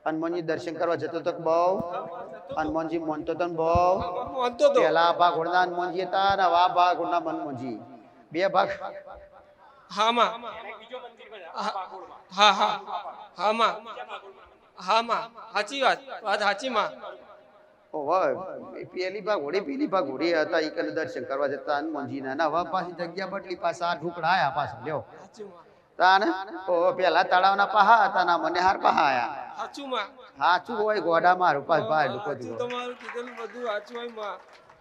હનુમાનજી દર્શન કરવા જતો તો બહુ હનુમાનજી મોનતો તો બહુ પેલા ભાગ હોડના હનુમાનજી હતા અને આ ભાગ હોડના હનુમાનજી બે ભાગ હા માં હા હા હા માં હા માં સાચી વાત સાચી માં પેલી ભાગ હોડી પેલી ભાગ હોડી હતા ઈ કને દર્શન કરવા જતા હનુમાનજી ના હવે પાછી જગ્યા બદલી પાછા આ ઢુકડા આયા પાછા લ્યો તાને પેલા તળાવના પહા હતા ના મને હાર પહા આયા સાચું માં સાચું હોય ગોડા મારું પાછ ભાઈ ઢુકો દીધો તમારું કીધેલું બધું સાચું હોય માં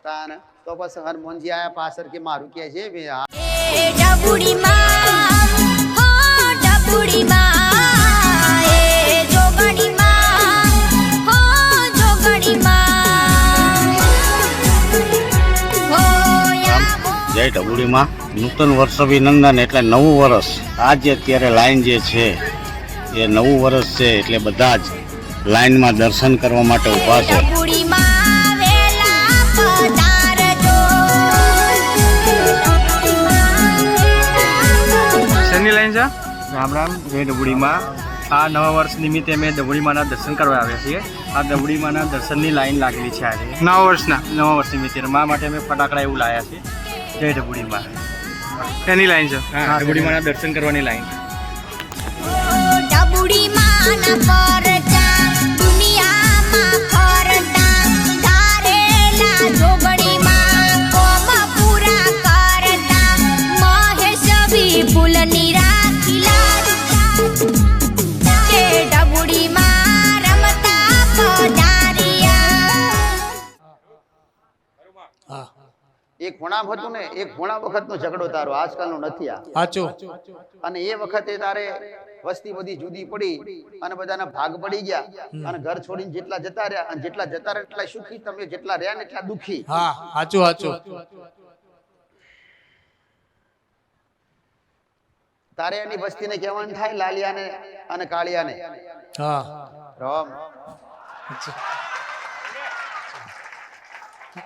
તાને તો પછી હનુમાનજી આયા પાછળ કે મારું કે છે બે ડબુડી માં હો ડબુડી માં એ જોગણી માં હો જોગણી માં હો જય ઢબુડીમાં નૂતન વર્ષ અભિનંદન એટલે નવું વર્ષ આજે અત્યારે લાઈન જે છે એ નવું વર્ષ છે એટલે બધા જ લાઈનમાં દર્શન કરવા માટે ઊભા છે. ડબુડી માં વેલા પધારજો શેની લાઈન છે? રામ રામ જય ડબુડીમાં. આ નવા વર્ષ નિમિત્તે અમે ડબુડીમાંના દર્શન કરવા આવ્યા છીએ. આ ડબુડીમાંના દર્શનની લાઈન લાગેલી છે આજે નવા વર્ષ નિમિત્તે. મા માટે અમે ફટાકડા એવું લાવ્યા છીએ. જય ડબુડીમાં. એની લાઈન છે? હા, ડબુડીમાંના દર્શન કરવાની લાઈન. ડબુડી માના પરચા દુનિયામાં ફરતા ધારેલા જોગણીમાં કોમ પૂરા કરતા મહેશ વિપુલની રાખીલા કે ડબુડીમાં રમતા પધારિયા. એક ખૂણા હતું ને એક ખૂણા વખતનો ઝઘડો તારો આજકાલનો નથી આ સાચું. અને એ વખતે તારે વસ્તી બધી જુદી પડી અને બધાના ભાગ પડી ગયા અને ઘર છોડીને જેટલા જતા રહ્યા અને જેટલા જતા રહ્યા એટલા સુખી તમે જેટલા રહ્યા ને એટલા દુખી. હા સાચું સાચું. તારે એની વસ્તીને કહેવાનું થાય લાલિયાને અને કાળિયાને હા રામ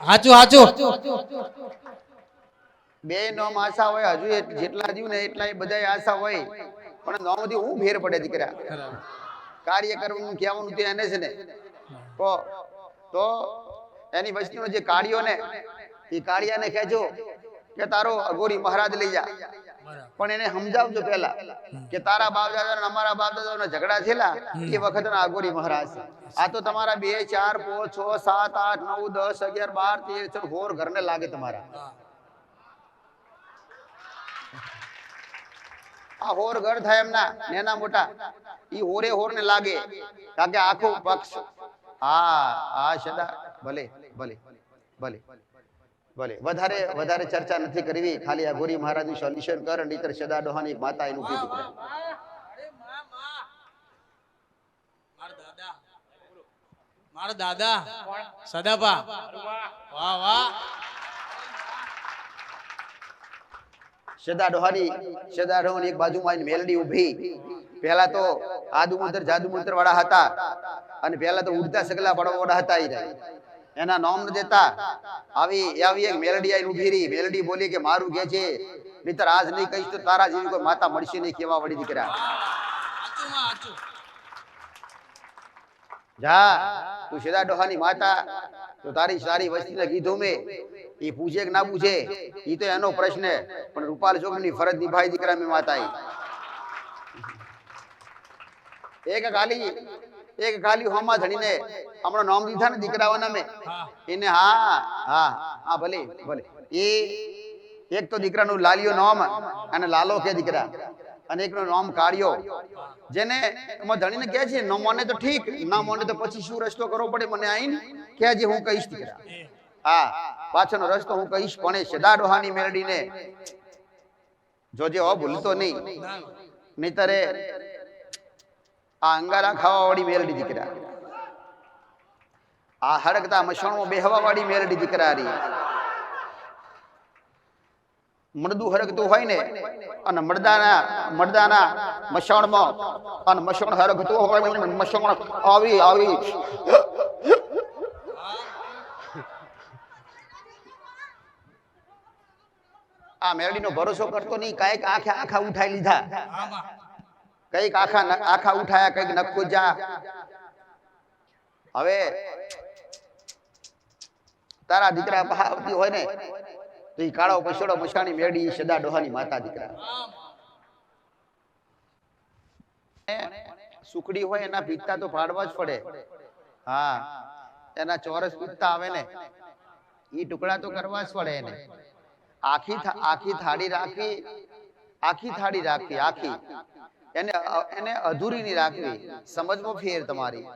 સાચું. બે નોમ આશા હોય હજુ જેટલા જીવ ને એટલા એ બધા આશા હોય પણ નોમથી હું ફેર પડે દીકરા કાર્ય કરવાનું કહેવાનું તે એને છે ને તો એની વસ્તીનો જે કાળિયો ને એ કાળિયાને કહેજો કે તારો અઘોરી મહારાજ લઈ જા પણ એને સમજાવજો પેલા કે તારા બાપ દાદા અને અમારા બાપ દાદા ઝઘડા થયેલા એ વખત અઘોરી મહારાજ છે. આ તો તમારા 2 4 5 6 7 8 9 10 11 12 13 હોર ઘરને લાગે તમારા આ હોર ઘર થાય એમના નેના મોટા ઈ હોરે હોર ને લાગે કારણ કે આખો પક્ષ આ સદા ભલે ભલે ભલે ભલે વધારે ચર્ચા નથી કરવી ખાલી આ ગોરી મહારાજ નું સોલ્યુશન કર નહીતર સદા ડોહાની એક માતા એનું કીધું મારા દાદા સદાપા વાહ વાહ. સદા ડોહાની એક બાજુમાં મેલડી ઊભી પહેલા તો આદુમંતર જાદુમંતર વાળા હતા અને પહેલા તો ઉડતા સગલા પડવાળા હતા એના નામ ન દેતા આવી એક મેલડી આઈને ઊભી રહી. મેલડી બોલી કે મારું કે છે નહીતર આજ નહીં કહીશ તો તારા જેવી કોઈ માતા મળશે નહીં કેવા વળી દીકરા જા તું સદા ડોહાની માતા તો તારી સારી વસ્તીને કીધું મેં એ પૂછે કે ના પૂછે એ તો એનો પ્રશ્ન પણ રૂપાલ ચોકની ફરજ નિભાઈ દીકરા મેં માતા એક ગાલી હોમાં ધણીને હમણાં નામ દીધા ને દીકરાઓના મેં એને હા ભલે એ એક તો દીકરાનું લાલિયો નામ અને લાલો કે દીકરા અને એકનું નામ કાળિયો જેને ધણીને કહે છે ન મને તો ઠીક ના મને તો પછી શું રસ્તો કરવો પડે મને આઈને કહેજે હું કહીશ દીકરા હા પાછળનો રસ્તો હું કહીશ પણ એ સદા ડોહાની મેલડીને જોજે હો ભૂલતો નહીં નહીતરે આ અંગારા ખાવા વાળી મેલડી દીકરા આ હરકતા મસણમાં બેહવા વાળી મેલડી દીકરા રી મરદું હરકતું હોય ને અને મરદાના મસણમાં અને મસણ હરકતું હોય મસણ આવી આ મેરડીનો ભરોસો કરતો નહીં કઈક આખા ઉઠાઈ લીધા કઈક આખા ઉઠાયા કઈક નક્કો જા હવે તારા દીકરા બહાર આવતી હોય ને તો એ કાળો પછોડો મશાણી મેળી સદા ડોહાની માતા દીકરા સુખડી હોય એના પીતા તો પાડવા જ પડે. હા, એના ચોરસ પીતા આવે ને એ ટુકડા તો કરવા જ પડે એને. આખી થાળી રાખવી, આખી એને અધૂરી ની રાખવી. સમજમાં ફેર તમારી.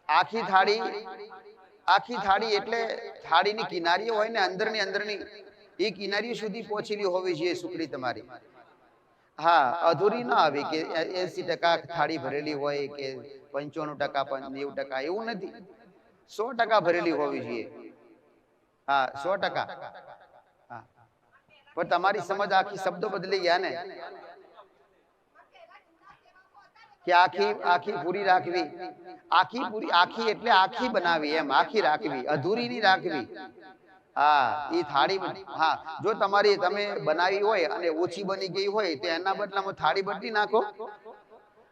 આખી થાળી એટલે થાળીની કિનારીઓ હોય ને અંદરની એ કિનારીઓ સુધી પહોંચેલી હોવી જોઈએ સુખડી તમારી. હા, અધૂરી ના આવી કે 80% થાળી ભરેલી હોય કે 95%, 90% એવું નથી. 100% ભરેલી હોવી જોઈએ. હા, 100%. હા, પણ તમારી સમજ આખી શબ્દો બદલી ગયા ને કે આખી પૂરી રાખવી. આખી એટલે આખી બનાવી એમ, આખી રાખવી, અધૂરી ની રાખવી. હા, એ થાળી. હા, જો તમે બનાવી હોય અને ઓછી બની ગઈ હોય તો એના બદલામાં થાળી બદલી નાખો.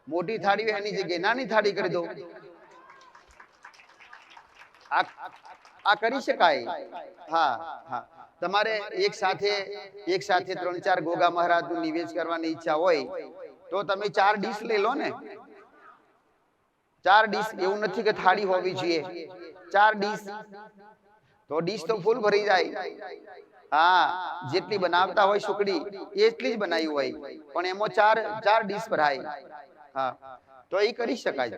મોટી થાળી હોય એની જગ્યાએ નાની થાળી કરી દો. આ કરી શકાય. હા હા, તમારે એક સાથે 3-4 ગોગા મહારાજ નું નિવેદ કરવાની ઈચ્છા હોય તો તમે 4 ડીશ લઈ લો ને. 4 ડીશ, એવું નથી કે થાળી હોવી જોઈએ. 4 ડીશ તો ડીશ તો ફૂલ ભરી જાય. હા, જેટલી બનાવતા હોય સુખડી એટલી જ બનાવી હોય પણ એમાં 4 ડીશ ભરાય. હા, તો એ કરી શકાય.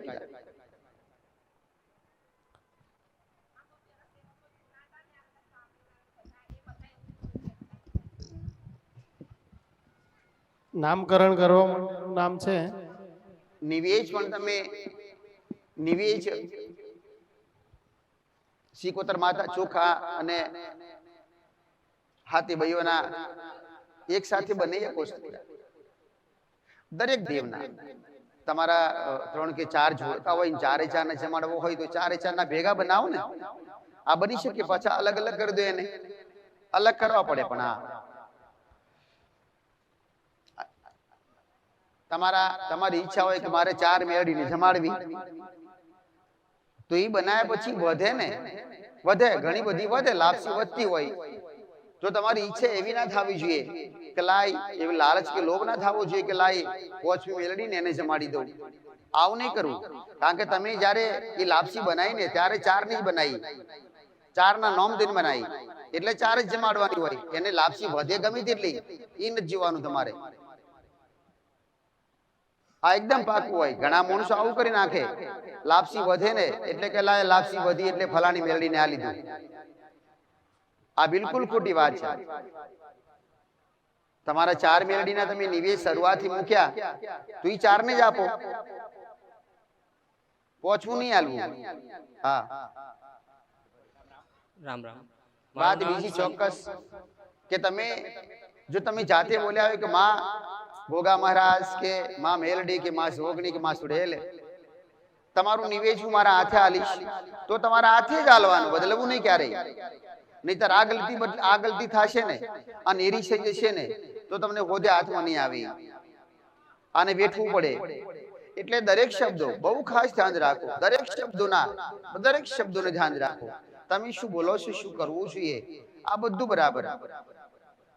નામકરણ કરવા નામ છે નિવેજ. પણ તમે નિવેજ સિકોતર માતા ચોખા અને હાથી ભાઈઓના એક સાથે બની શકો છો. દરેક દેવના તમારા 3 કે 4 જોડતા હોય, 4 ને જમાડવો હોય તો 4 ના ભેગા બનાવો ને. આ બની શકે. પાછા અલગ અલગ કરી દો, એને અલગ કરવા પડે. પણ તમારી ઈચ્છા હોય કે મારે 4 મેળવીને જમાડવી તો એ બનાવ્યા પછી વધે ને, ઘણી બધી વધે, લાપસી વધતી હોય તો તમારી ઈચ્છા એવી ના થવી જોઈએ કે લાય, એવી લાલચ કે લોભ ના થવો જોઈએ કે લાય 5મી મેળવીને એને જમાડી દઉં. આવું નહીં કરવું. કારણ કે તમે જયારે એ લાપસી બનાવી ને ત્યારે 4 ની જ બનાવી, 4 ના નોમ દઈને બનાવી એટલે 4 જ જમાડવાની હોય. એને લાપસી વધે ગમે તેટલી એ નથી જીવવાનું તમારે. આ એકદમ પાકું હોય. ઘણા માણસો આવું કરી નાખે, લાપસી વધે ને એટલે કે લાય લાપસી વધી એટલે ફલાણી મેળવીને આ લીધું. આ બિલકુલ ખોટી વાત છે. તમારા 4 મેળડીના તમે નિવેદ શરૂઆતથી મૂક્યા તો એ 4 ને જ આપો, 5મું નહીં આલવું. હા, રામ રામ. વાત બીજી ચોક્કસ કે જો તમે જાતે બોલ્યા હોય કે માં ગોગા મહારાજ કે માં મેલડી કે માં જોગણી કે માં સુડેલ, તમારું નિવેદ હું મારા હાથે આલીશ તો તમારા હાથે જ આલવાનું, બદલવું નહીં ક્યારેય. નહીતર આ ગલતી થશે ને અને એરી થઈ જશે ને તો તમને હોદે હાથમાં નહીં આવી, આને વેઠવું પડે. એટલે દરેક શબ્દો બહુ ખાસ ધ્યાન રાખો. દરેક શબ્દોને ધ્યાન રાખો. તમે શું બોલો છો, શું કરવું જોઈએ, આ બધું બરાબર.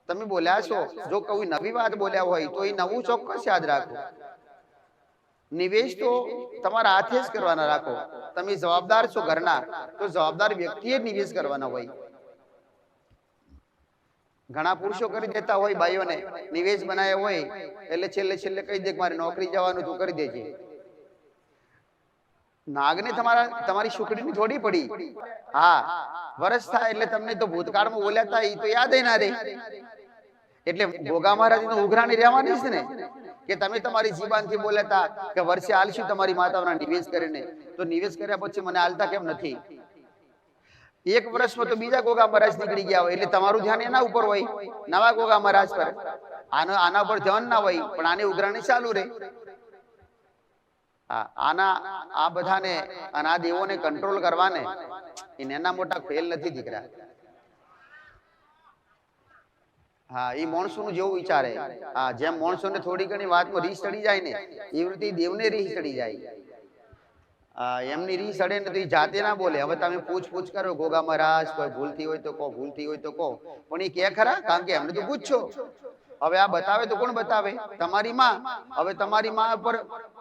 તમે બોલ્યા છો, જો કોઈ નવી વાત બોલ્યા હોય તો એ નવું ચોક્કસ યાદ રાખો. નિવેશ તો તમારા હાથે જ કરવાના રાખો. તમે જવાબદાર છો ઘરના તો જવાબદાર વ્યક્તિએ જ નિવેશ કરવાના હોય. ઘણા પુરુષો કરી દેતા હોય બાઈઓને નિવેશ બનાવ્યો હોય એટલે છેલ્લે કહી દે કે મારે નોકરી જવાનું તું કરી દેજે. નાગને તમારી સુખડીની થોડી પડી. હા, વરસ થાય એટલે તમને તો ભૂતકાળમાં બોલ્યા હતા એ તો યાદ ના રહે. એટલે ગોગા મહારાજ નો ઉઘરાણી રહેવાની છે ને કે તમે તમારી જીબાનથી બોલ્યા હતા કે વર્ષે આલશું તમારી માતાના નિવેશ કરીને, તો નિવેશ કર્યા પછી મને આલતા કેમ નથી? 1 વર્ષમાં તો બીજા ગોગા મહારાજ નીકળી ગયા હોય એટલે તમારું ધ્યાન એના ઉપર હોય, નવા ગોગા મહારાજ પર. આના ઉપર ધ્યાન ના હોય પણ આની ઉઘરાણી ચાલુ રહે. આ બધાને અને આ દેવોને કંટ્રોલ કરવાને એને એના મોટા ખેલ નથી દીકરા. હા, એ માણસો નું જેવું વિચારે. હા, જેમ માણસો ને થોડી ઘણી વાતમાં રીસ ચડી જાય ને એવી રીતે દેવને રીસ ચડી જાય. એમની રી સડે ને તો ઈ જાતે ના બોલે. હવે તમે પૂછ કરો ગોગા મહારાજ, કોઈ ભૂલથી હોય તો કહો, ભૂલથી હોય તો કહો, પણ એ કે ખરા? કારણ કે એમને તો પૂછો. હવે આ બતાવે તો કોણ બતાવે? તમારી માં. હવે તમારી માં પર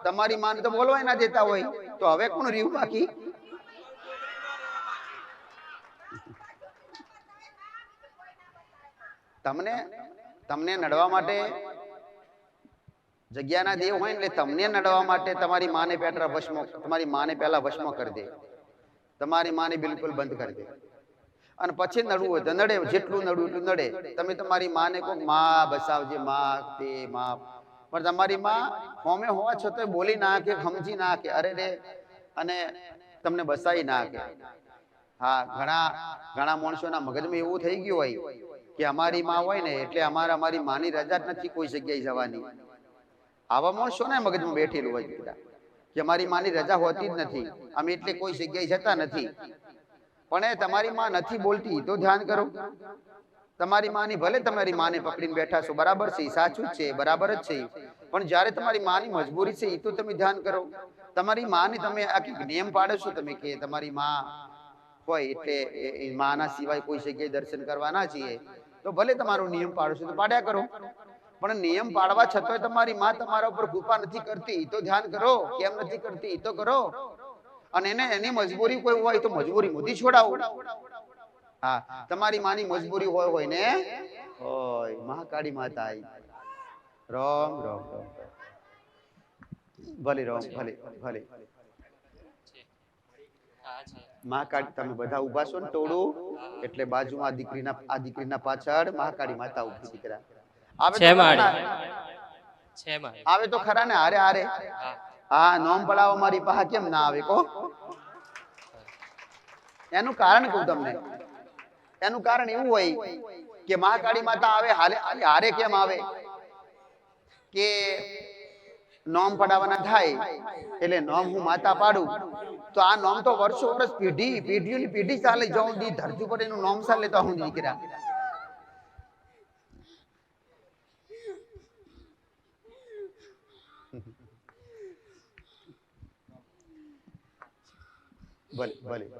તમારી માં તો બોલવાય ના દેતા હોય તો હવે કોણ રહ્યું બાકી? તમને નડવા માટે જગ્યાના દેવ હોય ને, એટલે તમને નડવા માટે તમારી માને પેટરા વશમાં, તમારી માને પહેલા વશમાં કરી દે, તમારી માને બિલકુલ બંધ કરી દે, અને પછી નડવું હોય તો નડે, જેટલું નડવું એટલું નડે. તમે તમારી માને કહો માં બસાવજે, માં તે માં, પણ તમારી માં હોમે હોવા છતાં બોલી ના કે, સમજી ના કે, અરે રે, અને તમને બસાઈ ના કે. હા, ઘણા માણસોના મગજમાં એવું થઈ ગયું હોય કે અમારી માં હોય ને એટલે અમારી માની રજા જ નથી કોઈ જગ્યાએ જવાની. આવા માણસો ને મગજમાં બેઠેલું હોય કે અમારી માની રજા હોતી જ નથી, અમે એટલે કોઈ જગ્યાએ જતા નથી. પણ એ તમારી માં નથી બોલતી તો ધ્યાન કરો. તમારી માની ભલે તમારી માને પકડીને બેઠા છો, બરાબર છે, સાચું જ છે, બરાબર જ છે, પણ જ્યારે તમારી માની મજબૂરી છે એ તો તમે ધ્યાન કરો. તમારી માને તમે આખી નિયમ પાડો છો તમે કે તમારી માં હોય એટલે માના સિવાય કોઈ જગ્યાએ દર્શન કરવા ના છીએ, તો ભલે તમારો નિયમ પાડો છો તો પાડ્યા કરો. પણ નિયમ પાડવા છતાંય તમારી માં તમારા ઉપર કૃપા નથી કરતી તો ધ્યાન કરો. કેમ નથી કરતી એ તો કરો. અને એની મજબૂરી કોઈ હોય તો મજબૂરી મોદી છોડાવો. હા, તમારી માની મજબૂરી હોય ને, હોય મહાકાળી માતા રામ રામ રામ ભલે રામ ભલે મહાકાળી. તમે બધા ઉભા છો ને ટોળું, એટલે બાજુમાં આ દીકરીના પાછળ મહાકાળી માતા ઉભી. દીકરા આવે તો ખરા ને? હારે હા, નોમ પડાવો મારી પાસે કેમ ના આવે કહો? એનું કારણ કહું તમને. એનું કારણ એવું હોય કે મહાકાળી માતા આવે હારે કેમ આવે કે નોમ પડાવવાના થાય એટલે નોમ હું માતા પાડું તો આ નોમ તો વર્ષો વર્ષ પેઢીઓની પેઢી ચાલે. જાઉં દી ધરતી પર એનું નોમ ચાલે તો હું દીકરા.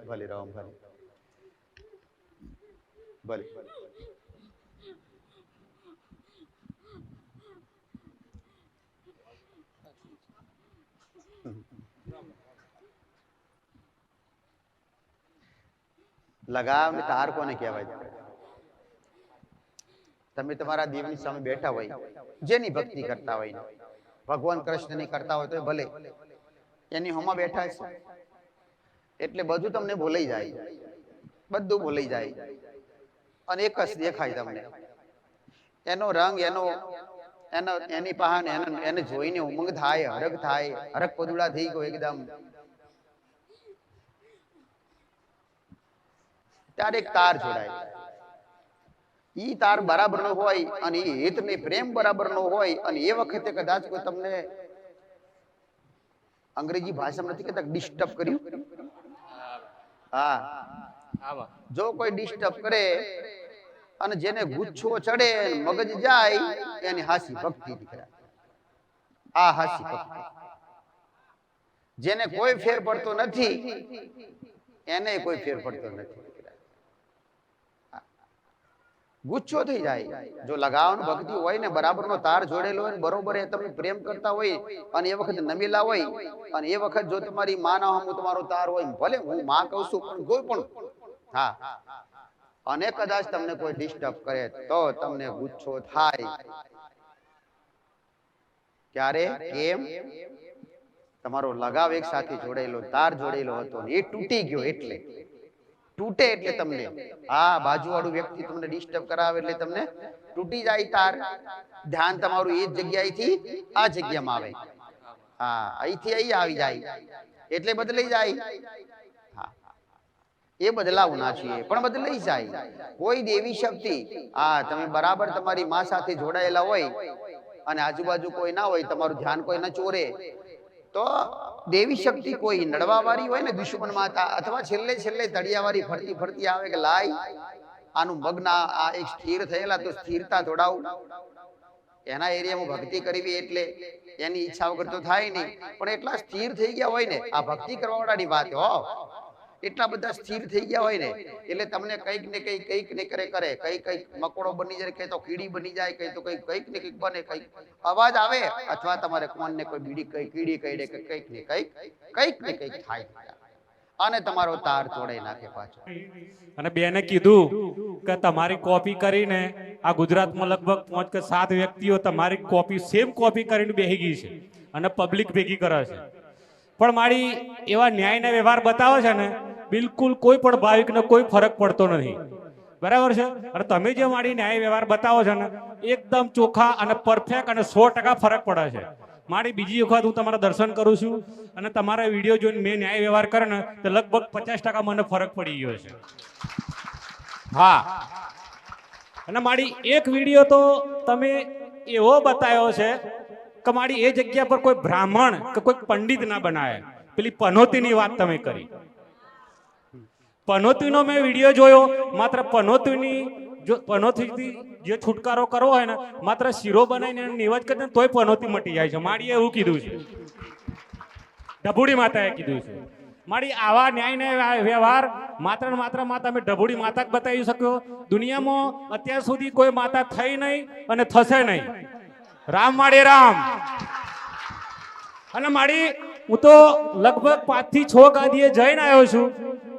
ભલે રામ ભલે. લગાવ ને તાર કોને કહેવાય? તમે તમારા દેવની સામે બેઠા હોય, જેની ભક્તિ કરતા હોય, ભગવાન કૃષ્ણની કરતા હોય તો ભલે, એની હોમાં બેઠા છે એટલે બધું તમને ભૂલાઈ જાય, બધું ભૂલાઈ જાય, અને એક જ દેખાય તમને. એનો રંગ એની પાસે એને જોઈને ઉમંગ થાય, હરખ પદુડા થઈ ગયો એકદમ. ત્યારે એક તાર જોડાય. ઈ તાર બરાબર નો હોય અને એ હિત ને પ્રેમ બરાબર નો હોય, અને એ વખતે કદાચ કોઈ તમને અંગ્રેજી ભાષામાં નથી કહેતા ડિસ્ટર્બ કર્યું. હા, જો કોઈ ડિસ્ટર્બ કરે અને જેને ગુચ્છો ચડે મગજ જાય એની હાસી ભક્તિ દીકરા. આ હાસી ભક્તિ જેને કોઈ ફેર પડતો નથી એને કોઈ ફેર પડતો નથી. ગુચ્છો થઈ જાય. જો લગાવન ભક્તિ હોય ને, બરાબર નો તાર જોડેલો હોય, બરોબર એ તમે પ્રેમ કરતા હોય અને એ વખત નમેલા હોય, અને એ વખત જો તમારી માના હમ તમારો તાર હોય, ભલે હું માં કહું છું પણ કોઈ પણ, હા, અને કદાચ તમને કોઈ ડિસ્ટર્બ કરે તો તમને ગુચ્છો થાય. ક્યારે? કેમ? તમારો લગાવ એક સાથે જોડેલો, તાર જોડેલો હતો ને એ તૂટી ગયો. એટલે તૂટે એટલે તમને, હા, બાજુ વાળું વ્યક્તિ તમને ડિસ્ટર્બ કરાવે એટલે તમને તૂટી જાય તાર. ધ્યાન તમારું એ જ જગ્યાએથી આ જગ્યામાં આવે. હા, અહીંથી અહીં આવી જાય એટલે બદલાઈ જાય. હા, એ બદલાવું ના છીએ પણ બદલાઈ જાય. કોઈ દેવી શક્તિ, હા, તમે બરાબર તમારી માં સાથે જોડાયેલા હોય અને આજુબાજુ કોઈ ના હોય, તમારું ધ્યાન કોઈ ના ચોરે, તો દેવી શક્તિ કોઈ નડવા વાળી હોય ને, દુશ્મન માતા, અથવા છેલ્લે તળિયા વાળી ફરતી આવે કે લાય આનું મગ્ન આ એક સ્થિર થયેલા તો સ્થિરતા થોડાવું, એના એરિયામાં ભક્તિ કરવી એટલે એની ઈચ્છા વગર તો થાય નહીં, પણ એટલા સ્થિર થઈ ગયા હોય ને, આ ભક્તિ કરવા વાળાની વાત હો, એટલા બધા સ્થિર થઈ ગયા હોય ને એટલે તમને કંઈક ને કરે કઈ મકોડો બની જાય, કઈ તો કીડી બની જાય, કઈ તો કંઈક ને કંઈક બને, કઈક અવાજ આવે અથવા તમારે કોણ ને કોઈ બીડી કઈ કીડી કઈડે કે કંઈક ને કંઈક થાય અને તમારો તાર તોડાઈ નાખે પાછો. અને બેને કીધું કે તમારી કોપી કરીને આ ગુજરાતમાં લગભગ 5 કે 7 વ્યક્તિઓ તમારી કોપી સેમ કોપી કરીને બેહી ગઈ છે અને પબ્લિક ભેગી કરે છે, પણ મારી એવા ન્યાયના વ્યવહાર બતાવે છે ને, બિલકુલ કોઈ પણ ભાવિકને કોઈ ફરક પડતો નથી. બરાબર છે? અને તમે જે મારી ન્યાય વ્યવહાર બતાવો છો ને, એકદમ ચોખ્ખા અને પરફેક્ટ અને 100% ફરક પડે છે. મારી બીજી વખત હું તમારા દર્શન કરું છું અને તમારા વિડીયો જોઈને મેં ન્યાય વ્યવહાર કરે ને તો લગભગ 50% મને ફરક પડી ગયો છે. હા, અને મારી એક વિડીયો તો તમે એવો બતાવ્યો છે કે મારી એ જગ્યા પર કોઈ બ્રાહ્મણ કે કોઈ પંડિત ના બનાવે. પેલી પનોતીની વાત તમે કરી, પનોતીનો મેં વિડીયો જોયો, માત્ર પનોતીથી જે છુટકારો કરવો હોય ને, માત્ર શીરો બનાવીને નિવેદ કરીને તોય પનોતી મટી જાય છે. માળીએ એવું કીધું છે, ઢબુડી માતાએ કીધું છે. મારી આવા ન્યાયને વ્યવહાર માત્ર ને માત્ર માં તમે ઢબુડી માતા જ બતાવી શકો. દુનિયામાં અત્યાર સુધી કોઈ માતા થઈ નહીં અને થશે નહીં. રામ માળે રામ. અને મારી હું તો લગભગ 5 થી 6 ગાદીએ જઈને આવ્યો છું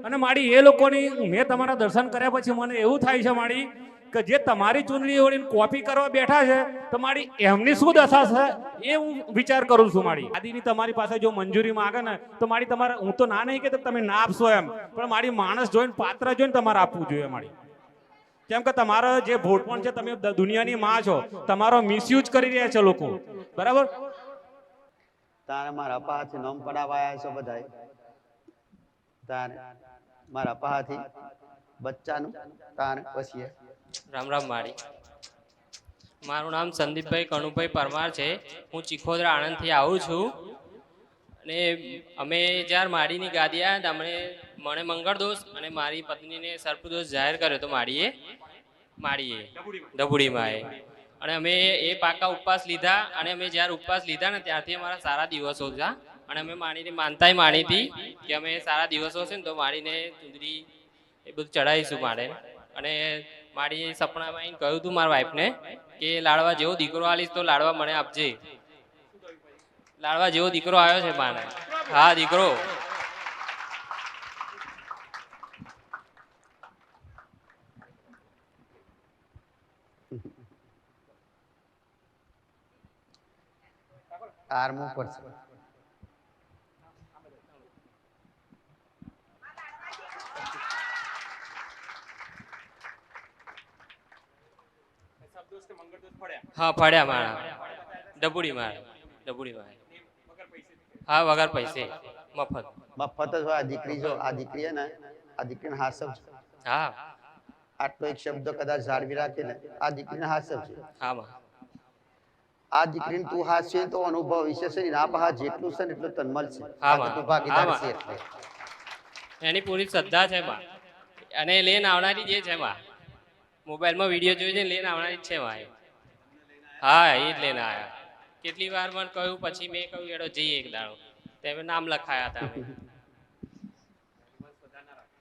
અને મારી એ લોકોની મેં તમારા દર્શન કર્યા પછી મને એવું થાય છે મારી કે જે તમારી ચૂંટણી ઓળીને કોપી કરવા બેઠા છે તો મારી એમની શું દશા છે એ હું વિચાર કરું છું. મારી આદિની તમારી પાસે જો મંજૂરી માંગે ને તો મારી તમારે, હું તો ના નહીં કે તમે ના આપશો એમ, પણ મારી માણસ જોઈને પાત્ર જોઈને તમારે આપવું જોઈએ મારી. કેમ કે તમારો જે ભોટપણ છે, તમે દુનિયાની માં છો, તમારો મિસયુઝ કરી રહ્યા છે લોકો. બરાબર? તારે મારા પાથી નોમ પડાવાયા છો બધાય, તારે મારા પાથી બચ્ચાનું તારે પછી રામ રામ. મારું નામ સંદીપભાઈ કનુભાઈ પરમાર છે. હું ચીખોદરા આણંદથી આવું છું. અને અમે જ્યારે માડીની ગાદી આવ્યા મને મંગળદોષ અને મારી પત્નીને સર્પદોષ જાહેર કર્યો હતો માડીએ ઢબુડીમાં. અને અમે એ પાકા ઉપવાસ લીધા અને અમે જ્યારે ઉપવાસ લીધા ને ત્યારથી અમારા સારા દિવસો હતા. અને અમે માણીને માનતાય માની હતી કે અમે સારા દિવસો છે ને તો માડીને ચુંદડી એ બધું ચડાવીશું માડે. અને મારી સપનામાં આવીને કહ્યું હતું મારા વાઈફને કે લાડવા જેવો દીકરો આલીશ તો લાડવા મને આપજે. લાડવા જેવો દીકરો આવ્યો છે માને. હા, દીકરો. આરમું પડશે. હા, પડ્યા મારા ડબુડી મારા. હા, વગર પૈસે મફત જ હોય. આ દીકરી જો, આ દીકરી હે ને, આ દીકરીને હાસવ છે. હા, આટલો એક શબ્દ કદાચ જાળવી રાખે ને, આ દીકરીને હાસવ છે. હા માં. આ દીકરીને તું હાસશે તો અનુભવ વિશે છે, આ પહા જેટલું છે ને એટલું તન મળશે. હા આ તું ભાગીદાર છે એટલે એની પૂરી શ્રદ્ધા છે માં. અને લઈને આવનારી જે છે માં, મોબાઈલમાં વિડીયો જોઈને લઈને આવનારી જ છે માં. હા, એ જ લઈને આવ્યા. કેટલી વાર મને કહ્યું, પછી મેં કહ્યું એડો જઈએ એક દાડો. તેમે નામ લખાયા હતા અમે.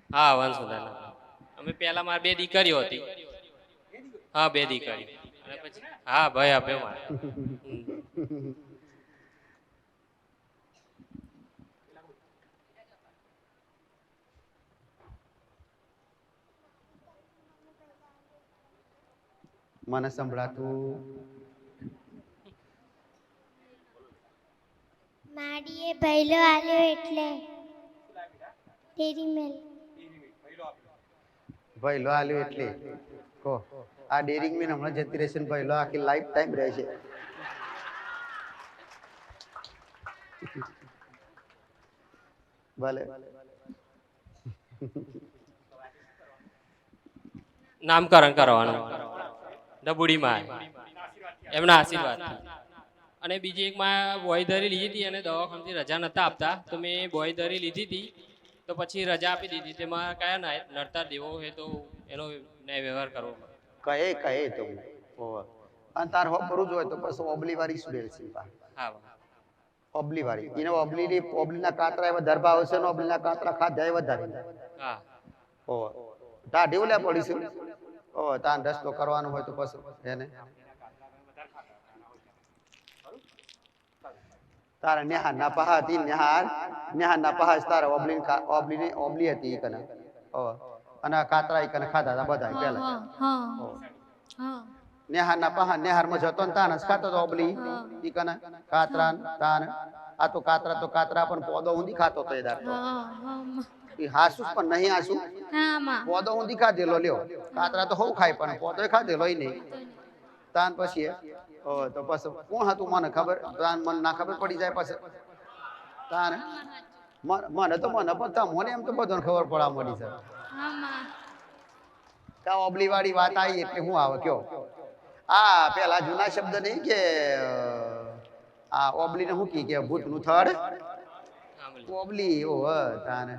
હા, વંશવધાના. અમે પહેલા મારી 2 દીકરીઓ હતી. હા, 2 દીકરીઓ. અને પછી હા ભાઈ આપ્યો મારે. મને સંભળાતું માડીએ ભૈલો આલ્યો એટલે ડેરી મિલ્ક. ભઈલો આલ્યો એટલે કો આ ડેરિંગ મેન હમણાં જતી રહેશે ને ભઈલો આખી લાઈફ ટાઈમ રહેશે. ભલે નામકરણ કરવાનું ડબુડીમાં એમના આશીર્વાદ. અને બીજી એક માં બોયધરી લીધી હતી અને દવાખાનાથી રજા નતા આપતા, તો મેં બોયધરી લીધી હતી તો પછી રજા આપી દીધી. તેમાં કયા નડતર દેવો હોય તો એનો ન્યાય વ્યવહાર કરવો. કહે તો અને તાર હો ભરું જ હોય તો પછી ઓબલી વાળી સુડેલ છે હા બા. ઓબલી વાળી એને ઓબલીના કાતરા એવા ધરબા હશે ને ઓબલીના કાતરા ખાધા એ વધારે હા ઓ ટાઢી ઓલા પડીશું ઓ તાન રસ્તો કરવાનો હોય તો પછી એને તારા નેહાર ના પહા હતી નેહાર ના પહા તારા ઓબલી હતી ઈ કને ઓ અને કાતરા ઈ કને ખાધા હતા બધા પેલા નેહાર ના પહા નેહાર માં જતો ને તાન ખાતો તો ઓબલી ઈ કને કાતરા તાન આ તો કાતરા પણ પોદો ઊંધી ખાતો તો એ દાર તો ઈ હાસુ પણ નહીં હાસુ પોદો ઊંધી ખાધેલો લ્યો કાતરા તો હવ ખાય પણ પોદો ખાધેલો ઈ નહીં તાન પછી ઓ તો પછી કોણ હતું મને ખબર તાન મને ના ખબર પડી જાય પછી તાન મને પણ તમને એમ તો બધાને ખબર પડવા મળી છે કા ઓબલી વાળી વાત આવી એટલે હું આવે કયો આ પેલા જૂના શબ્દ નહીં કે આ ઓબલી ને શું કે ભૂત નું થડ ઓબલી ઓ તાન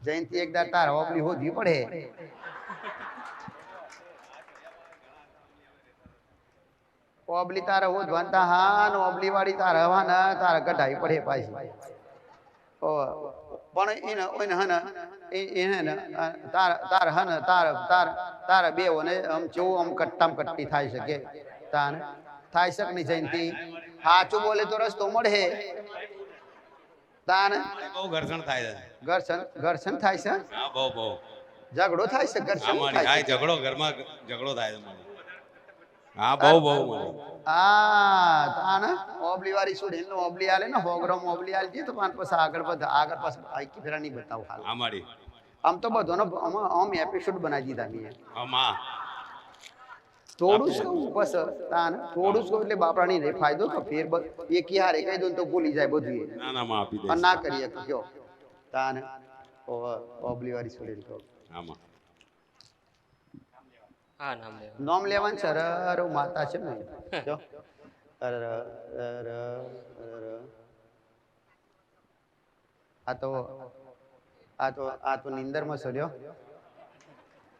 જયંતી એક દાર તાર ઓબલી હોધી પડે ઓબલી તારે હોધવાનતા હા ને ઓબલી વાળી તારે હવાના તારે કઢાઈ પડે પાછી ઓ પણ એને હને તાર હને તાર બે ઓને આમ જેવું આમ કટ્ટી થાય શકે તાન થાય શક નહીં જયંતી સાચું બોલે તો રસ્તો મળે તાન બહુ ઘર્ષણ થાય છે ઘર્ષણ થાય છે હા બહુ બહુ ઝઘડો થાય છે ઘર્ષણ અમારી થાય આ ઝઘડો ઘરમાં ઝઘડો થાય છે મારે. હા બહુ બહુ આ તાન ઓબલી વાળી સુડીલ નો ઓબલી આલે ને 100 ગ્રામ ઓબલી આલજી તો પાંચ પછી આગળ પાછળ આખી ફેરા નહીં બતાવ હાલ અમારી આમ તો બધોનો આમ એપિસોડ બનાવી દીધા મીએ આમાં થોડું શું બસ તાન થોડું શું એટલે બાપરાની રે ફાયદો તો ફેર એક હારે કહી દો તો ભૂલી જાય બધું ના ના માં આપી દે અને ના કરીએ કયો તાન ઓબલી વાળી સુડીલ તો આમાં હા નામ લેવા નામ લેવાનું છે અરે માતા છે ને જો અરે આ તો નિંદર માં સડ્યો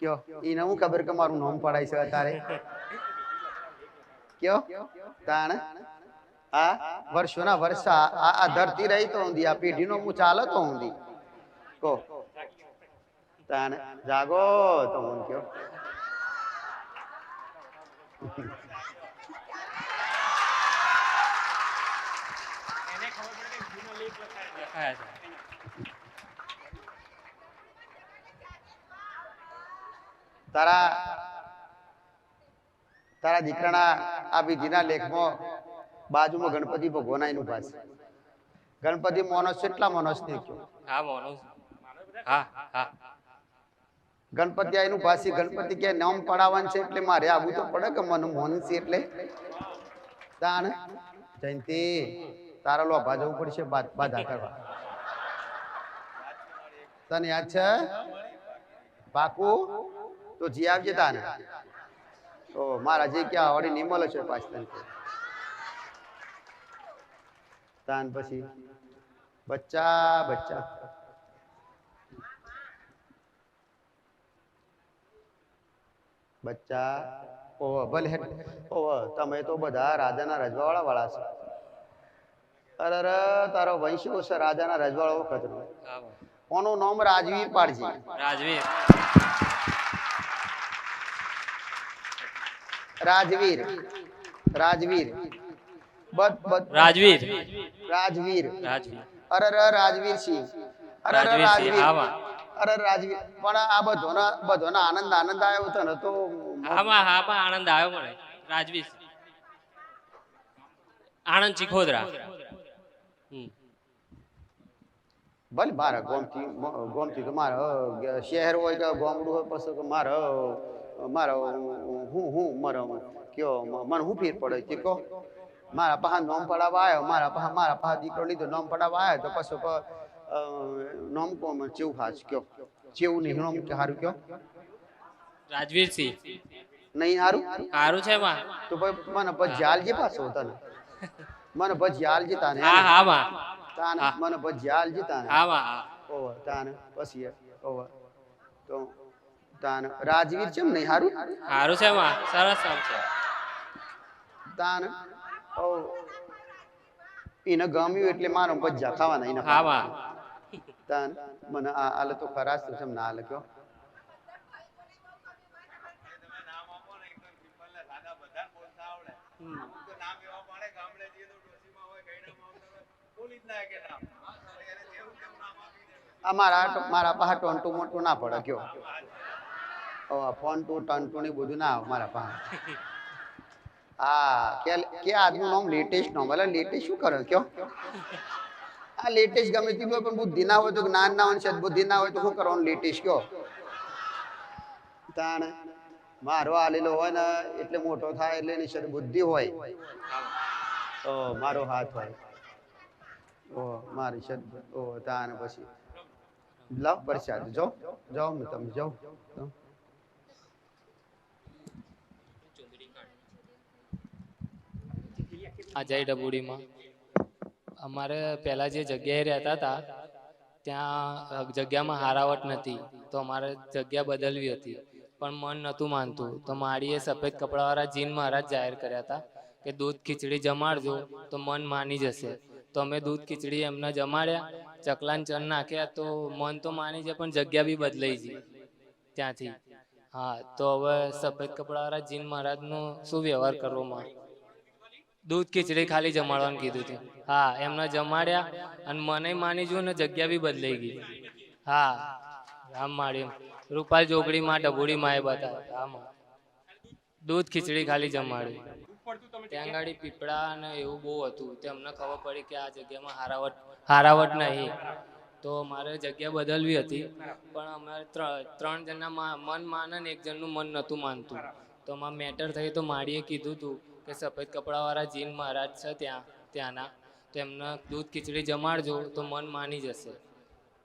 કયો એને હું ખબર કે મારું નામ પડાય છે તારે કયો તાણ આ વર્ષોના વર્ષ આ ધરતી રહી તો ઊંધી આ પેઢીનો હું ચાલો તો ઊંધી કો તાણ જાગો તો હું કયો લખાયા છે તારા દીકરાના આ વિધિના લેખમાં બાજુમાં ગણપતિ ભગવાન નું ભાસ ગણપતિ મોનસ કેટલા મોનસ ને હા મોનો હા હા ગણપતિ આઈનું ભાસી ગણપતિ કે નામ પડાવવાનું છે એટલે મારે આવું તો પડે કે મને મોન છે એટલે તાણ જયંતી તારા લોભા જવું પડશે બાધા કરવા તને યાદ છે પાકું તો જી આવજે તાને તો મારા જે ક્યાં વળી નિમલ છે પાછળ તાન પછી બચ્ચા ઓહ ભલે ઓહ તમે તો બધા રાજાના રજવાડા વાળા છો અરે તારો વંશો છે રાજાના રજવાડા વખત હા બા. ઓનું નામ રાજવીર પાડજી રાજવીર રાજવીર રાજવીર રાજવીર રાજવીર રાજવીર અરે રાજવીર સિંહ અરે રાજવીર સિંહ, રાજવીર હા બા. અરે રાજવીર પણ આ બધોના આનંદ આવ્યો હતો ને તો હામાં આનંદ આવ્યો મને રાજવીર આણંદ ચીખોદરા ભલે મારા ગોમથી તો મારા શહેર હોય કે ગામડું હોય પછી કે મારા કયો મને હું ફેર પડે છે કહો મારા પાસે નોમ પડાવવા આવ્યો મારા પાસે દીકરો લીધો નોમ પડાવવા આવ્યો તો પછી નોમ કોમ ચેવું ખાસ કયો ચેવું નહીં નોમ કે સારું કયો રાજવીર સિંહ નહીં સારું સારું છે માં તો ભાઈ મને પછી જાલજી પાછો તને મને પછી જાલજી તાને હા હા માં તાને મને પછી જાલજી તાને હા માં હા ઓવ તાને પછી ઓવ તો તાન રાજવીર ચેમ નહીં હારું સારું છે માં, સરસ કામ છે. તાન ઓ એને ગમ્યું એટલે મારો ભજ્જા ખાવાના એને હા માં. તાન મને આ આલે તો ખરાશ તો ચેમ ના આલે કયો મારા પાસે ટોન્ટું મોટું ના પડે કયો ફોન ટુ ટન્ટુ ને બધું ના આવે મારા પાસે હા કે આજનું નામ લેટેસ્ટ નામ એટલે લેટેસ્ટ શું કરે કયો આ લેટેસ્ટ ગમે તે પણ બુદ્ધિ ના હોય તો જ્ઞાન ના હોય બુદ્ધિ ના હોય તો શું કરવાનું લેટેસ્ટ કયો તાણ મારો આલેલો હોય ને એટલે મોટો થાય એટલે એની બુદ્ધિ હોય તો મારો હાથ હોય ઓ મારી શબ્દ ઓ તાન પછી લાવ પ્રસાદ જાઓ જાઓ ને તમે જાઓ આ જય ડબુડીમાં અમારે પહેલા જે જગ્યાએ રહેતા હતા ત્યાં જગ્યામાં હારાવટ નથી, તો અમારે જગ્યા બદલવી હતી પણ મન નહોતું માનતું. તો માળીએ સફેદ કપડાવાળા જીન મહારાજ જાહેર કર્યા હતા કે દૂધ ખીચડી જમાડજો તો મન માની જશે. તો અમે દૂધ ખીચડી એમને જમાડ્યા, ચકલાન ચણ નાખ્યા તો મન તો માની જાય પણ જગ્યા બી બદલાઈ ગઈ ત્યાંથી. હા, તો હવે સફેદ કપડાવાળા જીન મહારાજનો શું વ્યવહાર કરવામાં? દૂધ ખીચડી ખાલી જમાડવાનું કીધું હતું. હા, એમને જમાડ્યા અને મને માની જો ને જગ્યા બી બદલાઈ ગઈ. હા, રામ માળી રૂપાલ જોગડીમાં ડબુડીમાં એ બતાવ્યા. આમાં દૂધ ખીચડી ખાલી જમાડી. ત્યાં ગાડી પીપળા અને એવું બહુ હતું. તે અમને ખબર પડી કે આ જગ્યામાં હારાવટ નહીં, તો મારે જગ્યા બદલવી હતી. પણ અમારે ત્રણ જણના મન માને ને એક જણનું મન નહોતું માનતું. તો આમાં મેટર થઈ તો માળીએ કીધું હતું કે સફેદ કપડાવાળા જીન મહારાજ છે ત્યાંના, તો એમને દૂધ ખીચડી જમાડજો તો મન માની જશે.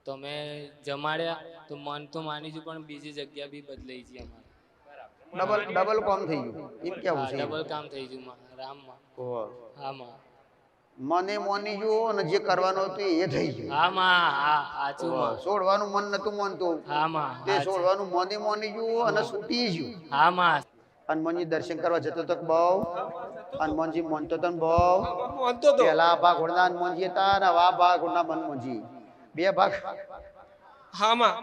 તો મેં જમાડ્યા તો મન તો માની ગયું પણ બીજી જગ્યા બી બદલાઈ ગઈ અમારે. ડબલ કામ થઈ ગયું એમ કેવું છે? ડબલ કામ થઈ ગયું રામમાં. હામાં મને મોની જો અને જે કરવાનું હતું એ થઈ ગયું. હામાં હા સાચું. છોડવાનું મન નતું માનતું, હામાં તે છોડવાનું મને મોની ગયું અને છૂટી ગયું. હામાં હનુમાનજી દર્શન કરવા જતો તો બહુ હનુમાનજી માનતો તો બહુ પેલા ભાગોળના હનુમાનજી હતા અને આ ભાગોળના હનુમાનજી બે ભાગ. હામાં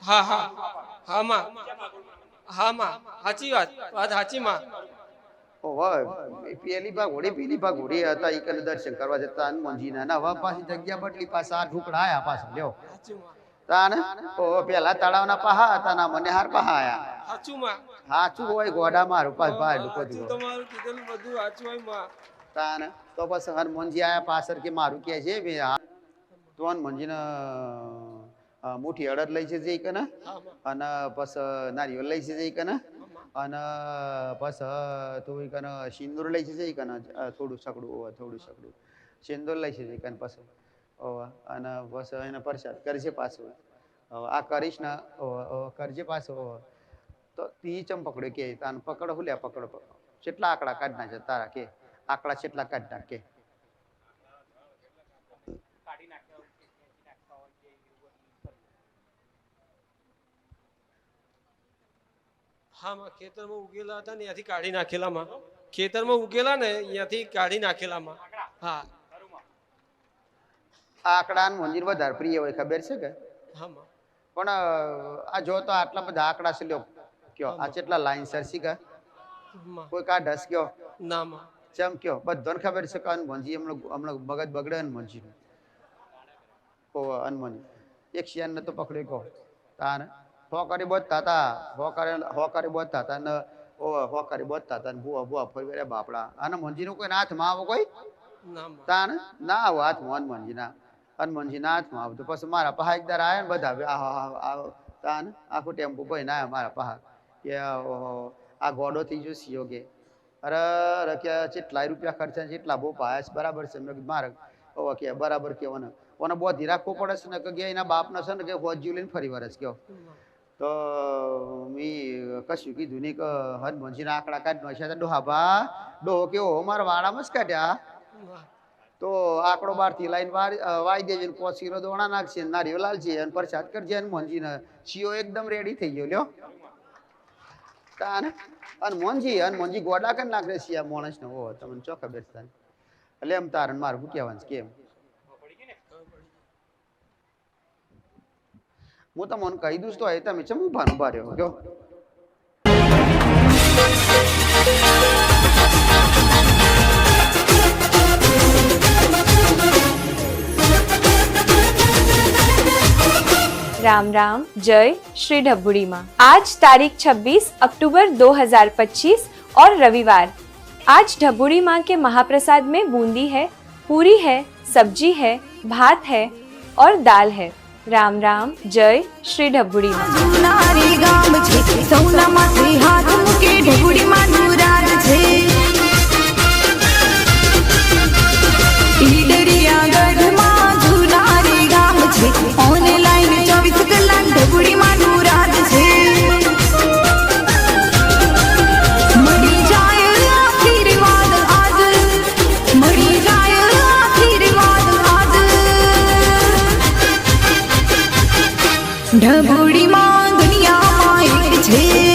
હા હા હામાં હામાં સાચી વાત સાચી માં. પેલી ભાગોળી પેલી ભાગોળી હતા એ કને દર્શન કરવા જતા હનુમાનજી ના. હવે પાછી જગ્યા બદલી, પાછા આ ઢુકડા આયા પાછા લ્યો તાને. પેલા તળાવના પહા હતા ના મને હાર પહા આયા. સાચું હોય ગોડા મારું પાછ તાને. તો પછી હનુમાનજી આયા પાછળ કે મારું કે છે તો હનુમાનજી ને મુઠ્ઠી અડદ લઈ છે જઈ કને અને પછી નારિયેળ લઈ છે જઈ કને અને પછી તું કને સિંદૂર લઈ છે જઈ કને થોડું સકડું સિંદૂર લઈ છે જઈ કને પછી અને પછી એને પ્રસાદ કરજે પાછું. આ કરીશ ને કરજે પાછું. તો તી ચમ પકડ્યો કે તાને પકડો હુલ્યા પકડો કેટલા આંકડા કાઢ નાખે તારા કે આંકડા કેટલા કાઢ નાખે? હા માં ખેતરમાં ઉગેલા હતા ને ત્યાંથી કાઢી નાખેલા માં. ખેતરમાં ઉગેલા ને ત્યાંથી કાઢી નાખેલા માં. હા, આંકડા મંદિર વધારે પ્રિય હોય ખબર છે કે? હા માં. પણ આ જો તો આટલા બધા આંકડા છે લ્યો કયો આ કેટલા લાઈન સરસી કે કોઈ કા ઢસ કયો ના માં ચમ કયો બધાને ખબર છે કે હનુમાનજી હમણાં મગજ બગડે હનુમાનજી નું. હનુમાન એક શિયાન ને તો પકડ્યો કહો તાને હોકારી બોધતા હતા હોકારી બોધતા હતા ને હોકારી બોધતા હતા ને ભૂવા ફરી બાપડા હનુમાનજી નું કોઈ હાથમાં આવો કોઈ તાને ના આવો હાથમાં હનુમાનજી ના હાથમાં આવતું. પછી મારા પહા એકદાર આવ્યા ને બધા તાન આખું ટેમ્પો ભાઈ ના આવ્યા મારા પહા કે આ ગોડો થઈ ગયો સીઓ કે અરે કે કેટલાય રૂપિયા ખર્ચા કેટલા બહુ પાયા બરાબર છે. મેં મારે કે બરાબર કેવાને ઓને બોધી રાખવો પડે છે ને કે એના બાપના છે ને કે ફોજી લઈને ફરી વરસ કયો. તો મેં કશું કીધું નહીં કે હનુમાનજીના આંકડા કાઢી નાખ્યા ડોહા ભા ડોહો કેવો મારા વાડામાં જ કાઢ્યા તો આકડો બારથી લાઈન વાઈ દેજે ને પોસીનો દોણા નાખશે ને નારિયેળ લાલશે અને પ્રસાદ કરજે અને મોનજીને શિયો એકદમ રેડી થઈ ગયો લ્યો તાને અને મોનજી ગોડા કરી નાખે શિયા માણસને ઓ તમને ચો ખબર છે એટલે એમ તારણ મારું શું કહેવાનું છે કેમ હું તમને કહી દઉં તો તમે ચમ ઉભા રહ્યો કયો राम राम जय श्री ढबुड़ी माँ। आज तारीख 26 अक्टूबर 2025 और रविवार। आज ढबुड़ी माँ के महाप्रसाद में बूंदी है, पूरी है, सब्जी है, भात है और दाल है। राम राम जय श्री ढबुड़ी माँ। ढबुड़ी मां दुनिया मां एक छे